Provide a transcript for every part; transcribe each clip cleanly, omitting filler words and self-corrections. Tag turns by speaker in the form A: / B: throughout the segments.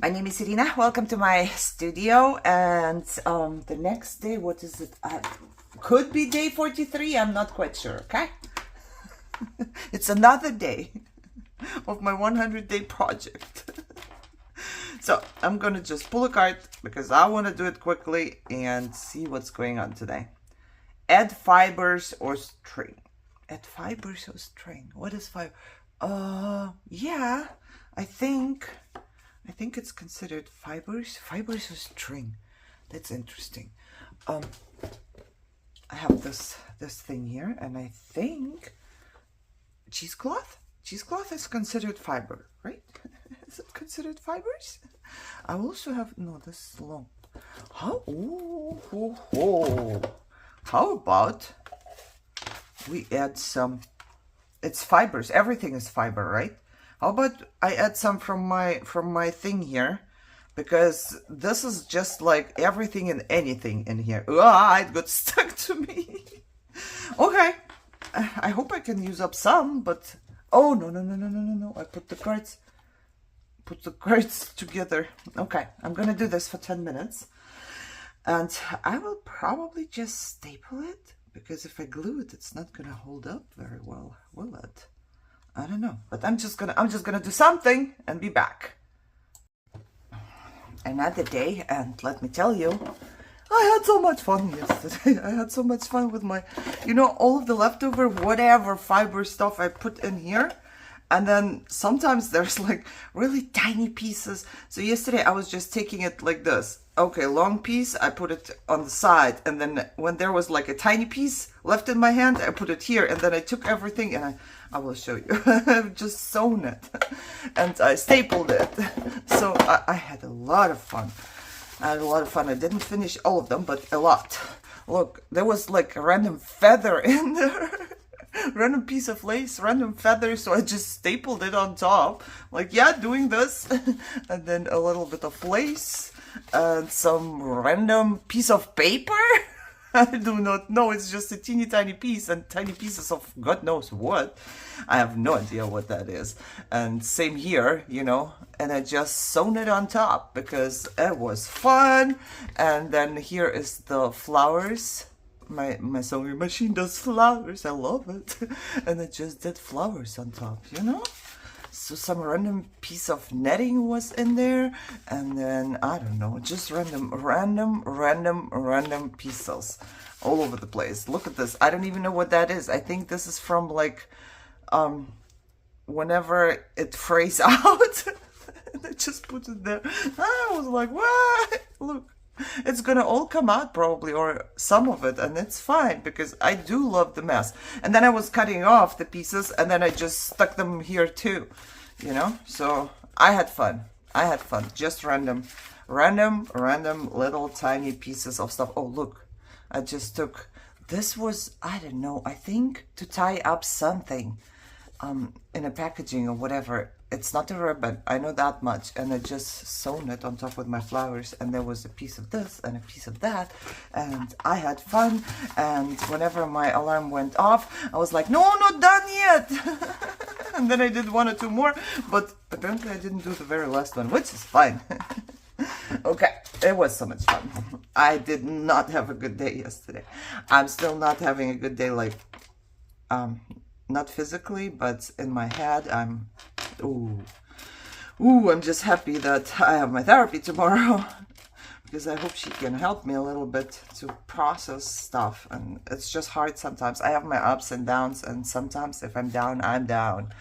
A: My name is Irina. Welcome to my studio. And the next day, what is it? Could be day 43. I'm not quite sure. Okay. It's another day of my 100-day project. So I'm gonna just pull a card because I want to do it quickly and see what's going on today. Add fibers or string. Add fibers or string. What is fiber? Yeah, I think it's considered fibers. Fibers or string. That's interesting. I have this thing here, and I think cheesecloth. Cheesecloth is considered fiber, right? Is it considered fibers? I also have this is long. How about we add some? It's fibers. Everything is fiber, right? How about I add some from my thing here, because this is just like everything and anything in here. It got stuck to me. Okay, I hope I can use up some, but oh no! I put the cards together. Okay, I'm gonna do this for 10 minutes, and I will probably just staple it, because if I glue it, it's not gonna hold up very well, will it? I don't know, but I'm just gonna do something and be back. Another day, and let me tell you, I had so much fun yesterday. I had so much fun with my, all of the leftover whatever fiber stuff I put in here. And then sometimes there's like really tiny pieces. So yesterday I was just taking it like this. Okay, long piece, I put it on the side. And then when there was like a tiny piece left in my hand, I put it here. And then I took everything, and I will show you. I've just sewn it. And I stapled it. So I had a lot of fun. I didn't finish all of them, but a lot. Look, there was like a random feather in there. Random piece of lace, random feather, so I just stapled it on top, like, yeah, doing this. And then a little bit of lace and some random piece of paper. I do not know, it's just a teeny tiny piece, and tiny pieces of God knows what. I have no idea what that is. And same here, and I just sewn it on top because it was fun. And then here is the flowers. My sewing machine does flowers. I love it. And I just did flowers on top, So some random piece of netting was in there. And then, I don't know, just random pieces all over the place. Look at this. I don't even know what that is. I think this is from like, whenever it frays out. And I just put it there. I was like, what? Look. It's gonna all come out probably, or some of it, and it's fine because I do love the mess. And then I was cutting off the pieces, and then I just stuck them here too, So I had fun. Just random little tiny pieces of stuff. Oh, look, I just took, this was, I don't know, I think to tie up something in a packaging or whatever. It's not a ribbon, I know that much, and I just sewn it on top with my flowers, and there was a piece of this and a piece of that, and I had fun. And whenever my alarm went off, I was like, no, not done yet. And then I did one or two more, but apparently I didn't do the very last one, which is fine. Okay, it was so much fun. I did not have a good day yesterday. I'm still not having a good day, like, not physically, but in my head, I'm just happy that I have my therapy tomorrow, because I hope she can help me a little bit to process stuff. And it's just hard sometimes. I have my ups and downs, and sometimes if I'm down, I'm down.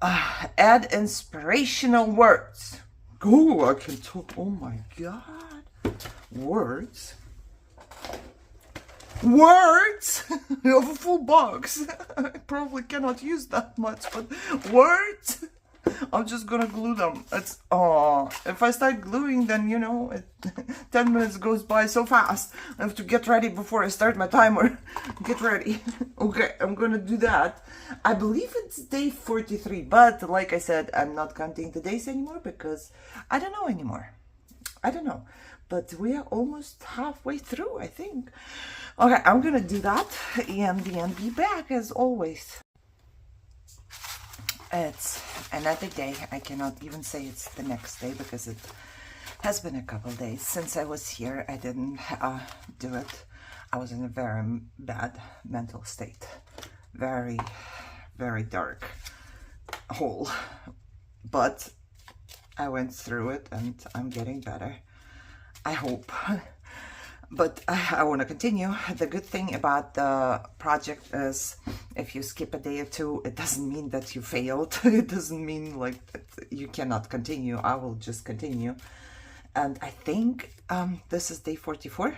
A: Add inspirational words. I can talk. Oh my God. Words. You have a full box. I probably cannot use that much, but words, I'm just gonna glue them. If I start gluing, then 10 minutes goes by so fast. I have to get ready before I start my timer. Get ready. Okay, I'm gonna do that. I believe it's day 43, but like I said, I'm not counting the days anymore because I don't know anymore. But we are almost halfway through, I think. Okay, I'm gonna do that and then be back as always. It's another day. I cannot even say it's the next day because it has been a couple days since I was here. I didn't do it. I was in a very bad mental state. Very, very dark hole. But I went through it and I'm getting better. I hope. But I want to continue. The good thing about the project is if you skip a day or two, it doesn't mean that you failed. It doesn't mean like that you cannot continue. I will just continue. And I think this is day 44.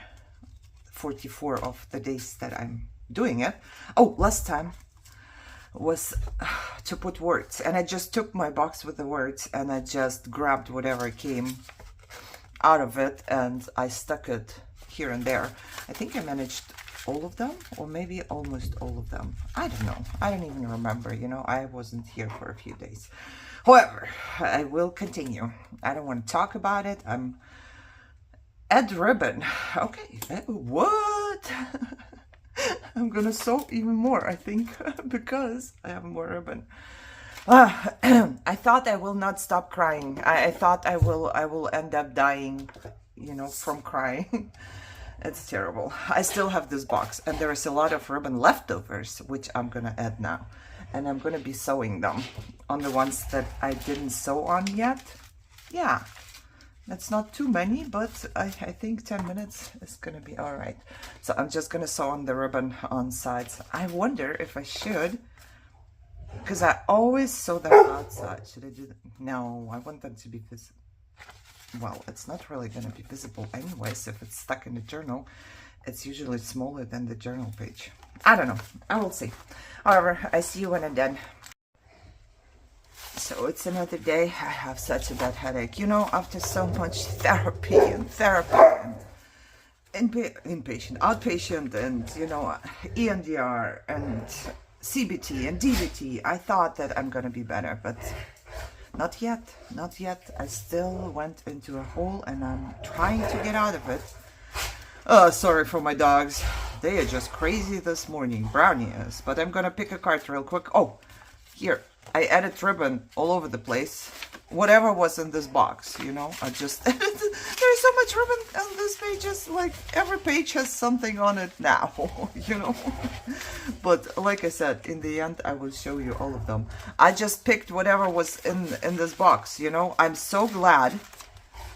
A: 44 of the days that I'm doing it. Oh, last time was to put words. And I just took my box with the words and I just grabbed whatever came out of it and I stuck it here and there. I think I managed all of them, or maybe almost all of them. I don't know. I don't even remember, you know. I wasn't here for a few days. However, I will continue. I don't want to talk about it. I'm add ribbon. Okay. What? I'm gonna sew even more, I think, because I have more ribbon. I thought I will not stop crying. I thought I will end up dying, you know, from crying. It's terrible. I still have this box and there is a lot of ribbon leftovers, which I'm gonna add now. And I'm gonna be sewing them on the ones that I didn't sew on yet. Yeah, that's not too many, but I think 10 minutes is gonna be all right. So I'm just gonna sew on the ribbon on sides. I wonder if I should, because I always sew them outside. Should I do that? No, I want them to be visible. Well, it's not really going to be visible anyways. If it's stuck in the journal, it's usually smaller than the journal page. I don't know. I will see. However, I see you when I'm done. So it's another day. I have such a bad headache. You know, after so much therapy and inpatient, outpatient, and, you know, EMDR and CBT and DBT, I thought that I'm going to be better, but not yet, not yet. I still went into a hole and I'm trying to get out of it. Sorry for my dogs. They are just crazy this morning. Brownie is. But I'm gonna pick a card real quick. Oh, here. I added ribbon all over the place. Whatever was in this box, you know. I just... There's so much ribbon on this page. It's like every page has something on it now, you know. But like I said, in the end, I will show you all of them. I just picked whatever was in this box, you know. I'm so glad.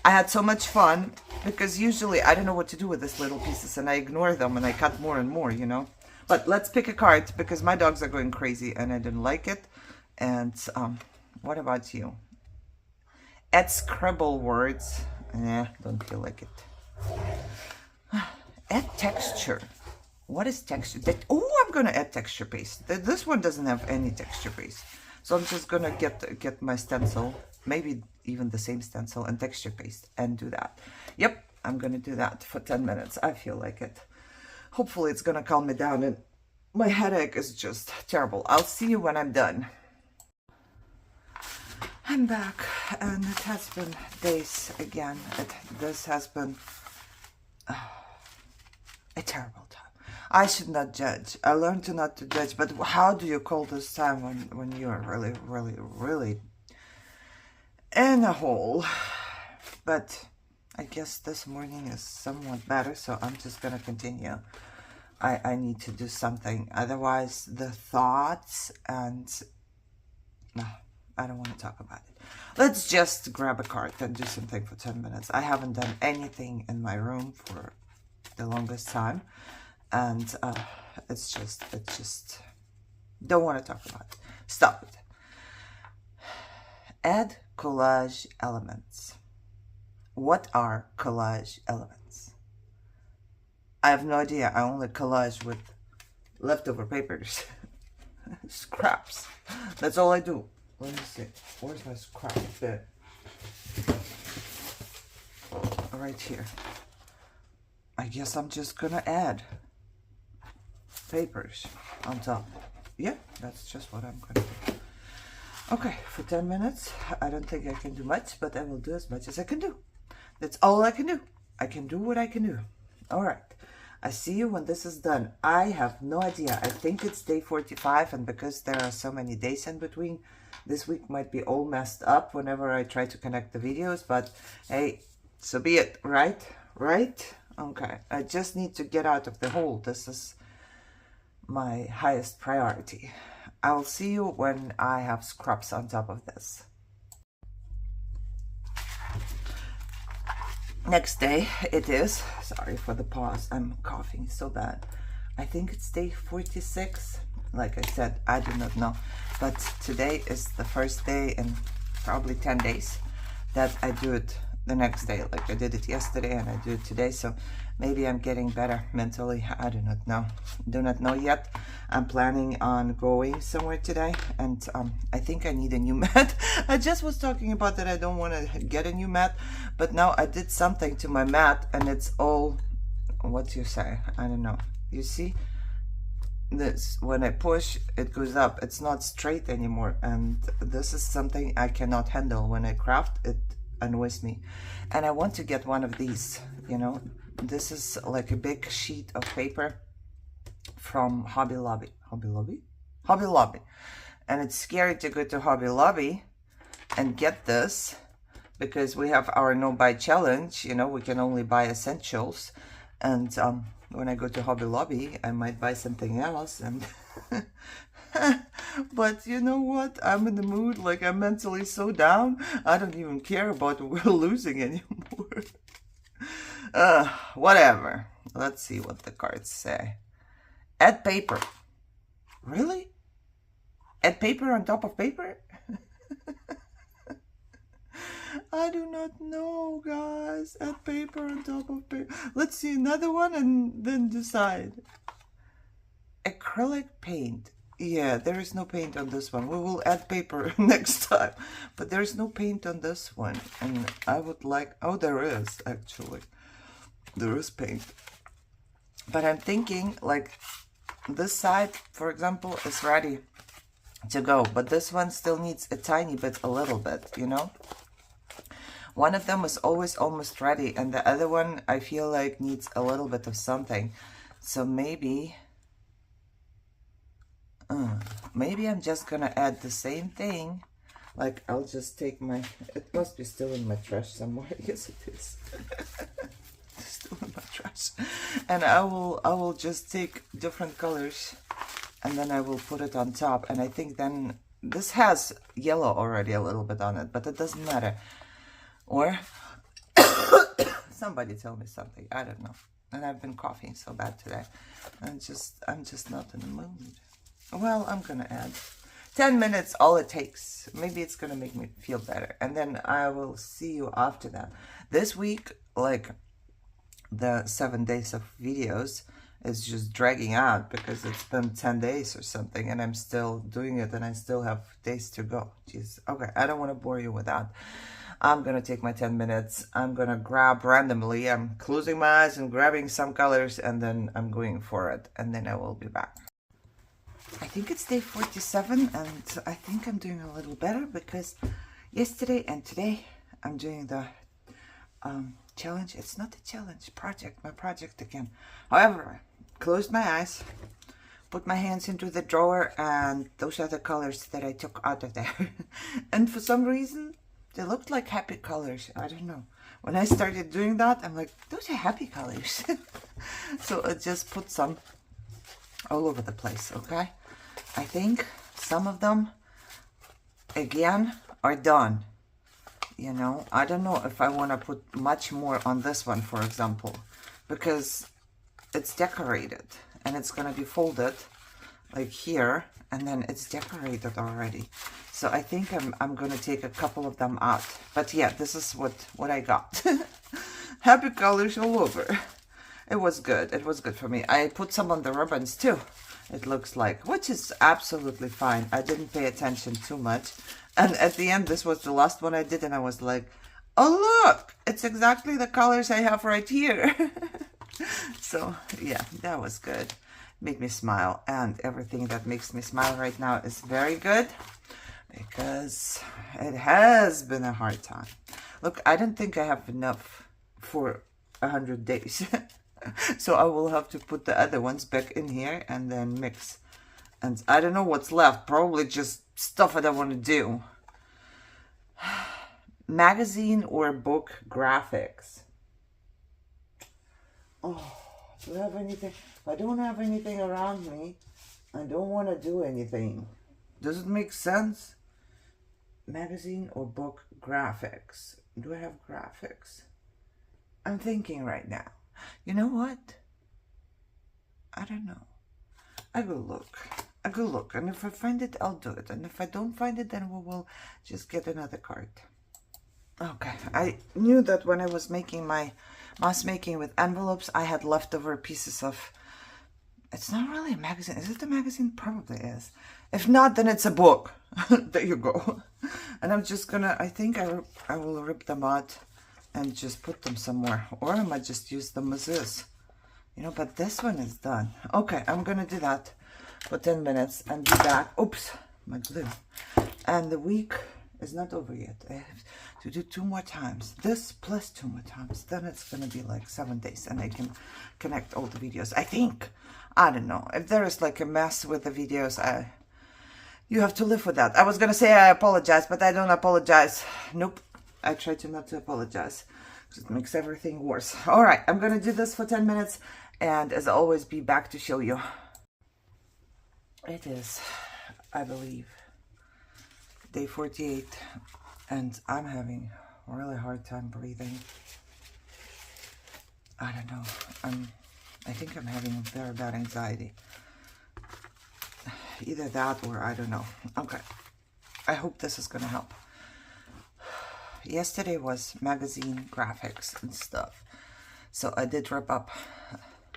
A: I had so much fun because usually I don't know what to do with these little pieces and I ignore them and I cut more and more, you know. But let's pick a card because my dogs are going crazy and I didn't like it. And what about you? Add scribble words. Don't feel like it. Add texture. What is texture? Oh, I'm gonna add texture paste. This one doesn't have any texture paste, so I'm just gonna get my stencil, maybe even the same stencil and texture paste, and do that. Yep, I'm gonna do that for 10 minutes. I feel like it. Hopefully, it's gonna calm me down. And my headache is just terrible. I'll see you when I'm done. I'm back, and it has been days again. This has been a terrible time. I should not judge. I learned to not to judge, but how do you call this time when you are really, really, really in a hole? But I guess this morning is somewhat better, so I'm just gonna continue. I need to do something, otherwise the thoughts and... I don't want to talk about it. Let's just grab a card and do something for 10 minutes. I haven't done anything in my room for the longest time. And it's just, don't want to talk about it. Stop it. Add collage elements. What are collage elements? I have no idea. I only collage with leftover papers. Scraps. That's all I do. Let me see. Where's my scrap bit? Right here. I guess I'm just gonna add papers on top. Yeah, that's just what I'm gonna do. Okay, for 10 minutes. I don't think I can do much, but I will do as much as I can do. That's all I can do. I can do what I can do. All right. I see you when this is done. I have no idea. I think it's day 45, and because there are so many days in between, This week might be all messed up whenever I try to connect the videos, but hey, so be it, right? Right? Okay, I just need to get out of the hole. This is my highest priority. I will see you when I have scrubs on top of this. Next day it is, sorry for the pause, I'm coughing so bad. I think it's day 46. Like I said, I do not know. But today is the first day in probably 10 days that I do it the next day. Like I did it yesterday and I do it today. So maybe I'm getting better mentally. I do not know. Do not know yet. I'm planning on going somewhere today. And I think I need a new mat. I just was talking about that I don't want to get a new mat. But now I did something to my mat and it's all, what do you say? I don't know. You see? This, when I push, it goes up. It's not straight anymore, and this is something I cannot handle. When I craft, it annoys me. And I want to get one of these, you know. This is like a big sheet of paper from Hobby Lobby. Hobby Lobby? Hobby Lobby. And it's scary to go to Hobby Lobby and get this because we have our no buy challenge, you know. We can only buy essentials, and when I go to Hobby Lobby, I might buy something else, and but you know what? I'm in the mood, like I'm mentally so down, I don't even care about losing anymore. Whatever. Let's see what the cards say. Add paper. Really? Add paper on top of paper? I do not know, guys. Add paper on top of paper. Let's see another one and then decide. Acrylic paint. Yeah, there is no paint on this one. We will add paper next time. But there is no paint on this one. And I would like... Oh, there is, actually. There is paint. But I'm thinking, like, this side, for example, is ready to go. But this one still needs a tiny bit, a little bit, you know? One of them is always almost ready, and the other one I feel like needs a little bit of something. So maybe I'm just gonna add the same thing. Like I'll just take my, it must be still in my trash somewhere. Yes, it is. Still in my trash. And I will just take different colors and then I will put it on top. And I think then this has yellow already a little bit on it, but it doesn't matter. Or somebody tell me something, I don't know. And I've been coughing so bad today. I'm just not in the mood. Well, I'm gonna add 10 minutes, all it takes. Maybe it's gonna make me feel better. And then I will see you after that. This week, like the 7 days of videos is just dragging out because it's been 10 days or something and I'm still doing it and I still have days to go. Jeez. Okay, I don't want to bore you with that. I'm gonna take my 10 minutes. I'm gonna grab randomly. I'm closing my eyes and grabbing some colors and then I'm going for it. And then I will be back. I think it's day 47 and I think I'm doing a little better because yesterday and today I'm doing the challenge. It's not a challenge, project, my project again. However, closed my eyes, put my hands into the drawer, and those are the colors that I took out of there. And for some reason, they looked like happy colors. I don't know. When I started doing that, I'm like, those are happy colors. So I just put some all over the place, okay? I think some of them, again, are done. You know, I don't know if I want to put much more on this one, for example, because it's decorated and it's going to be folded like here, and then it's decorated already. So I think I'm going to take a couple of them out. But yeah, this is what I got. Happy colors all over. It was good. It was good for me. I put some on the ribbons too, it looks like, which is absolutely fine. I didn't pay attention too much. And at the end, this was the last one I did, and I was like, oh, look, it's exactly the colors I have right here. So, yeah, that was good. Made me smile, and everything that makes me smile right now is very good because it has been a hard time. Look, I don't think I have enough for 100 days. So I will have to put the other ones back in here and then mix. And I don't know what's left. Probably just stuff I don't want to do. Magazine or book graphics. Oh, do I have anything? If I don't have anything around me, I don't want to do anything. Does it make sense? Magazine or book graphics. Do I have graphics? I'm thinking right now. You know what? I don't know. I go look. I go look. And if I find it, I'll do it. And if I don't find it, then we will just get another card. Okay. I knew that when I was making my mask making with envelopes, I had leftover pieces of... It's not really a magazine. Is it a magazine? Probably is. If not, then it's a book. There you go. And I'm just gonna... I think I will rip them out and just put them somewhere. Or I might just use them as is. You know, but this one is done. Okay, I'm gonna do that for 10 minutes and be back. Oops, my glue. And the week is not over yet. I have to do 2 more times. This plus 2 more times. Then it's gonna be like 7 days and I can connect all the videos. I think. I don't know. If there is like a mess with the videos, you have to live with that. I was gonna say I apologize, but I don't apologize. Nope. I try to not to apologize. It makes everything worse. All right, I'm gonna do this for 10 minutes and as always be back to show you. It is, I believe, day 48 and I'm having a really hard time breathing. I don't know. I think I'm having very bad anxiety. Either that or I don't know. Okay, I hope this is gonna help. Yesterday was magazine graphics and stuff. So I did rip up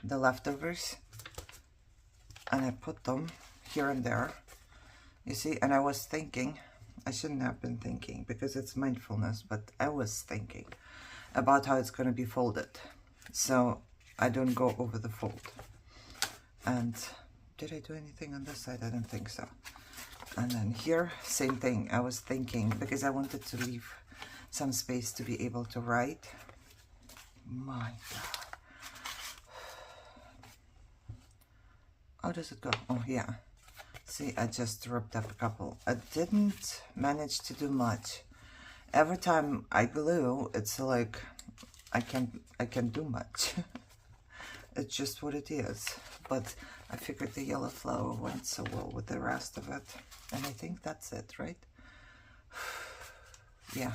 A: the leftovers and I put them here and there. You see, and I was thinking, I shouldn't have been thinking because it's mindfulness, but I was thinking about how it's going to be folded. So I don't go over the fold. And did I do anything on this side? I don't think so. And then here, same thing. I was thinking because I wanted to leave some space to be able to write. My God. How does it go? Oh, yeah. See, I just ripped up a couple. I didn't manage to do much. Every time I glue, it's like I can't do much. It's just what it is. But I figured the yellow flower went so well with the rest of it. And I think that's it, right? Yeah.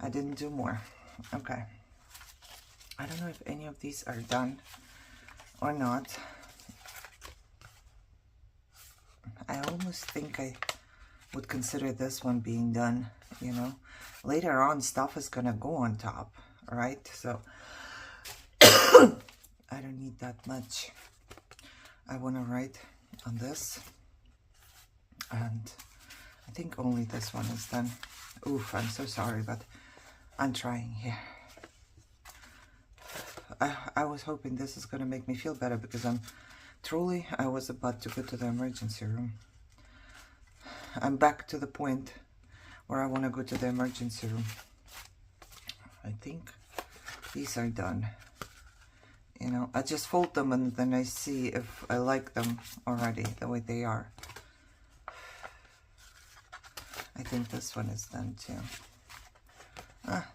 A: I didn't do more. Okay. I don't know if any of these are done or not. I almost think I would consider this one being done, you know. Later on, stuff is gonna go on top, right? So, I don't need that much. I want to write on this. And I think only this one is done. Oof, I'm so sorry, but I'm trying here. I was hoping this is going to make me feel better because I was about to go to the emergency room. I'm back to the point where I want to go to the emergency room. I think these are done. You know, I just fold them and then I see if I like them already the way they are. I think this one is done too.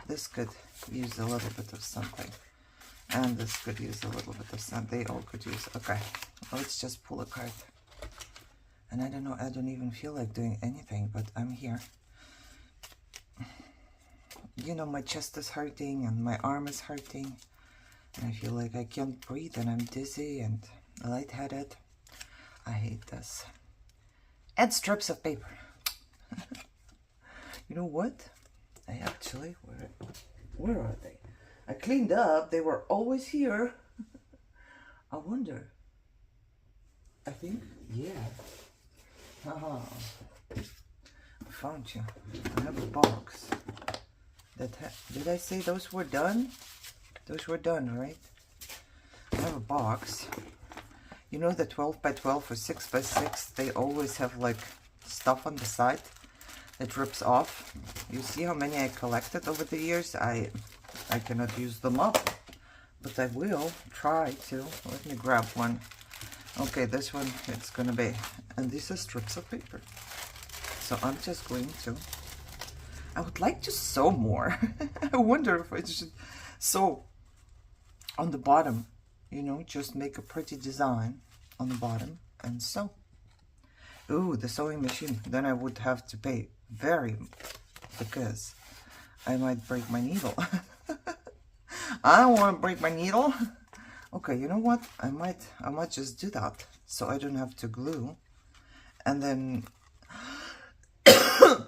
A: This could use a little bit of something. And this could use a little bit of something. They all could use. Okay, let's just pull a card. And I don't know, I don't even feel like doing anything, but I'm here. You know, my chest is hurting and my arm is hurting. And I feel like I can't breathe and I'm dizzy and lightheaded. I hate this. And strips of paper. You know what? I actually, where are they? I cleaned up. They were always here. I wonder. I think, yeah. Haha. I found you. I have a box. Did I say those were done? Those were done, right? I have a box. You know the 12 by 12 or 6 by 6, they always have like stuff on the side that rips off. You see how many I collected over the years? I cannot use them up, but I will try to. Let me grab one. Okay, this one, it's gonna be and these are strips of paper. So I'm just going to, I would like to sew more. I wonder if I should sew on the bottom, you know, just make a pretty design on the bottom and sew. Ooh, the sewing machine. Then I would have to pay because I might break my needle. I don't want to break my needle. Okay, you know what? I might just do that so I don't have to glue. And then oh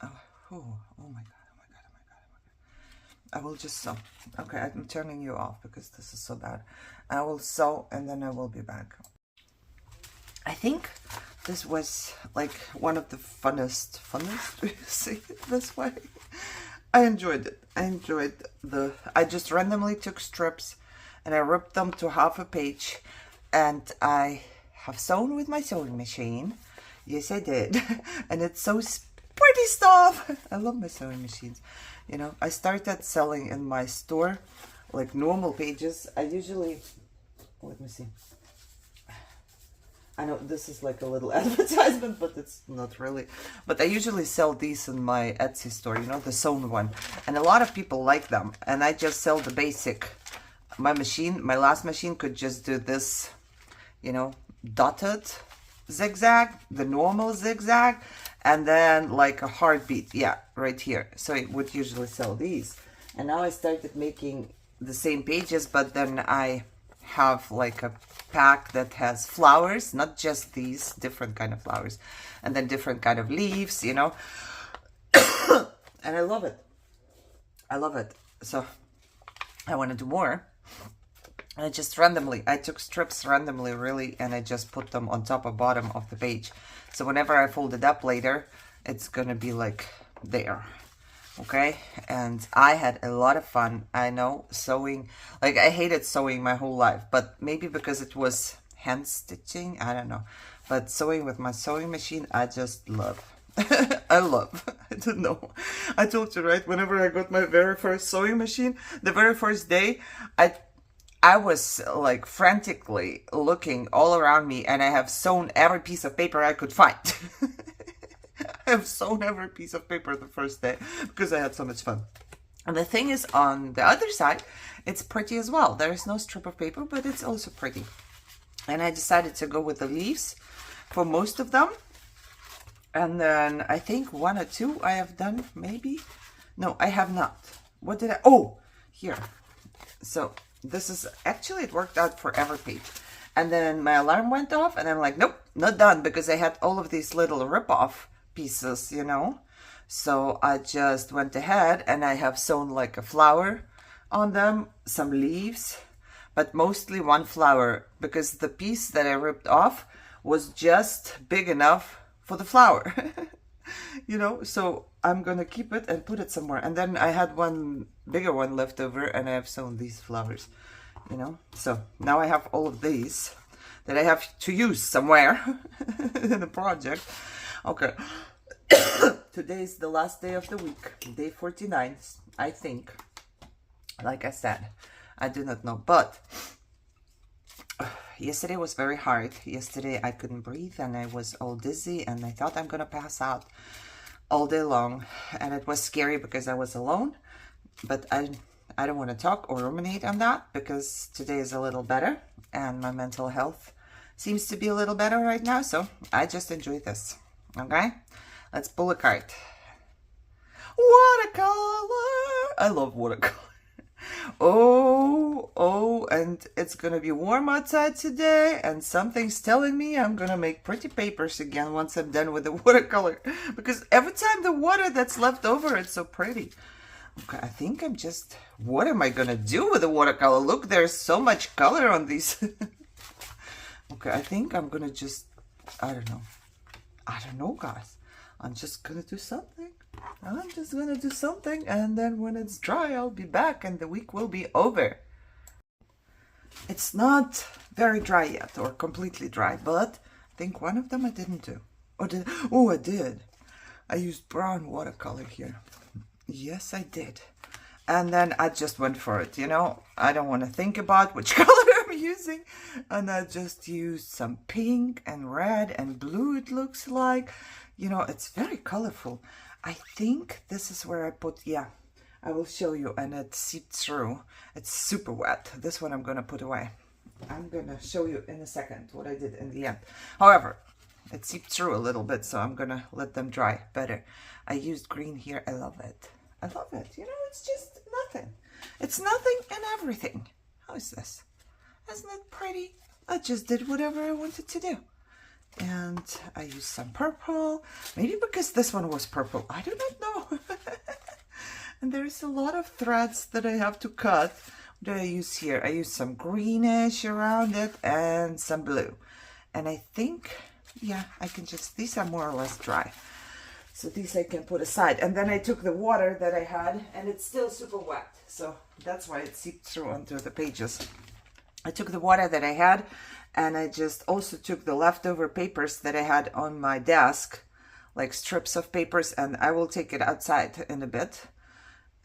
A: my god, oh my god, oh my god, oh my god. I will just sew. Okay, I'm turning you off because this is so bad. I will sew and then I will be back. I think this was like one of the funnest, to say it this way. I enjoyed it. I just randomly took strips and I ripped them to half a page, and I have sewn with my sewing machine. Yes, I did. And it's so pretty stuff. I love my sewing machines. You know, I started selling in my store like normal pages. I usually, let me see. I know this is like a little advertisement, but it's not really. But I usually sell these in my Etsy store, you know, the sewn one. And a lot of people like them. And I just sell the basic. My last machine could just do this, you know, dotted zigzag, the normal zigzag, and then like a heartbeat, yeah, right here. So it would usually sell these. And now I started making the same pages, but then I have like a pack that has flowers, not just these, different kind of flowers, and then different kind of leaves, you know. And I love it. So I want to do more. I just randomly, I took strips randomly, really, and I just put them on top or bottom of the page. So whenever I fold it up later, it's gonna be like there. Okay, and I had a lot of fun. I know sewing, like I hated sewing my whole life, but maybe because it was hand stitching, I don't know. But sewing with my sewing machine, I just love. I don't know. I told you, right? Whenever I got my very first sewing machine, the very first day, I was like frantically looking all around me, and I have sewn every piece of paper I could find. I have sewn every piece of paper the first day because I had so much fun. And the thing is, on the other side, it's pretty as well. There is no strip of paper, but it's also pretty. And I decided to go with the leaves for most of them. And then I think 1 or 2 I have done, maybe. No, I have not. What did I? Oh, here. So this is actually, it worked out for every page. And then my alarm went off, and I'm like, nope, not done, because I had all of these little rip-off pieces, you know. So I just went ahead and I have sewn like a flower on them, some leaves, but mostly one flower, because the piece that I ripped off was just big enough for the flower. You know, so I'm gonna keep it and put it somewhere. And then I had one bigger one left over, and I have sewn these flowers, you know. So now I have all of these that I have to use somewhere in a project. Okay. Today is the last day of the week, day 49, I think. Like I said, I do not know, but yesterday was very hard. Yesterday I couldn't breathe, and I was all dizzy, and I thought I'm gonna pass out all day long. And it was scary because I was alone, but I don't want to talk or ruminate on that, because today is a little better and my mental health seems to be a little better right now. So I just enjoy this. Okay, let's pull a card. Watercolor. I love watercolor. Oh, and it's gonna be warm outside today, and something's telling me I'm gonna make pretty papers again once I'm done with the watercolor, because every time the water that's left over, it's so pretty. Okay, I think I'm just, what am I gonna do with the watercolor? Look, there's so much color on these. Okay, I think I'm gonna just, I don't know, guys. I'm just gonna do something. And then when it's dry, I'll be back and the week will be over. It's not very dry yet, or completely dry, but I think one of them I didn't do. Oh, I did. I used brown watercolor here. Yes, I did. And then I just went for it, you know. I don't want to think about which color I'm using. And I just used some pink and red and blue, it looks like. You know, it's very colorful. I think this is where I put, yeah, I will show you, and it seeped through. It's super wet. This one I'm going to put away. I'm going to show you in a second what I did in the end. However, it seeped through a little bit, so I'm going to let them dry better. I used green here. I love it. I love it. You know, it's just nothing. It's nothing and everything. How is this? Isn't it pretty? I just did whatever I wanted to do. And I used some purple. Maybe because this one was purple. I do not know. And there's a lot of threads that I have to cut. What did I use here? I used some greenish around it and some blue. And I think, yeah, I can just, these are more or less dry. So these I can put aside. And then I took the water that I had, and it's still super wet. So that's why it seeped through onto the pages. I took the water that I had, and I just also took the leftover papers that I had on my desk, like strips of papers, and I will take it outside in a bit.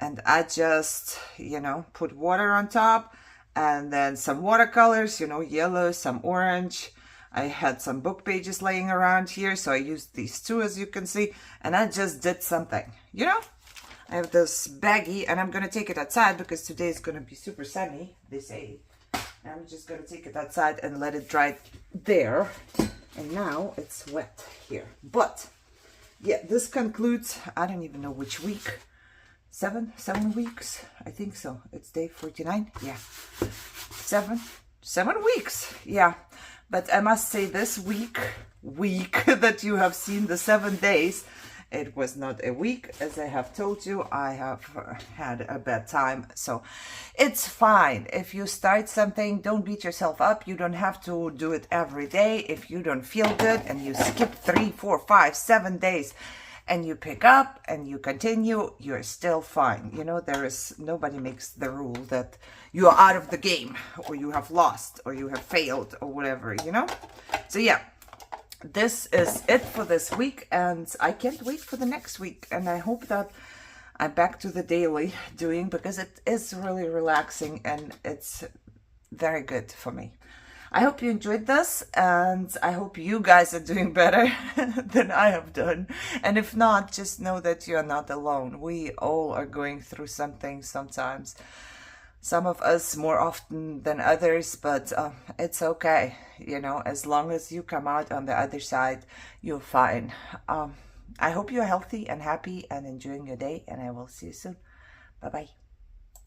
A: And I just, you know, put water on top, and then some watercolors, you know, yellow, some orange. I had some book pages laying around here, so I used these two, as you can see, and I just did something, you know? I have this baggie, and I'm going to take it outside because today is going to be super sunny, they say. I'm just going to take it outside and let it dry there. And now it's wet here. But, yeah, this concludes, I don't even know which week. 7 weeks, I think so. It's day 49. Yeah, 7 weeks. Yeah, but I must say this week that you have seen the 7 days, it was not a week. As I have told you, I have had a bad time, so it's fine. If you start something, don't beat yourself up. You don't have to do it every day. If you don't feel good and you skip 3, 4, 5, 7 days, and you pick up and you continue, you're still fine. You know, there is, nobody makes the rule that you are out of the game, or you have lost, or you have failed, or whatever, you know? So yeah, this is it for this week, and I can't wait for the next week. And I hope that I'm back to the daily doing, because it is really relaxing and it's very good for me. I hope you enjoyed this, and I hope you guys are doing better than I have done. And if not, just know that you're not alone. We all are going through something sometimes. Some of us more often than others, but it's okay. You know, as long as you come out on the other side, you're fine. I hope you're healthy and happy and enjoying your day, and I will see you soon. Bye-bye.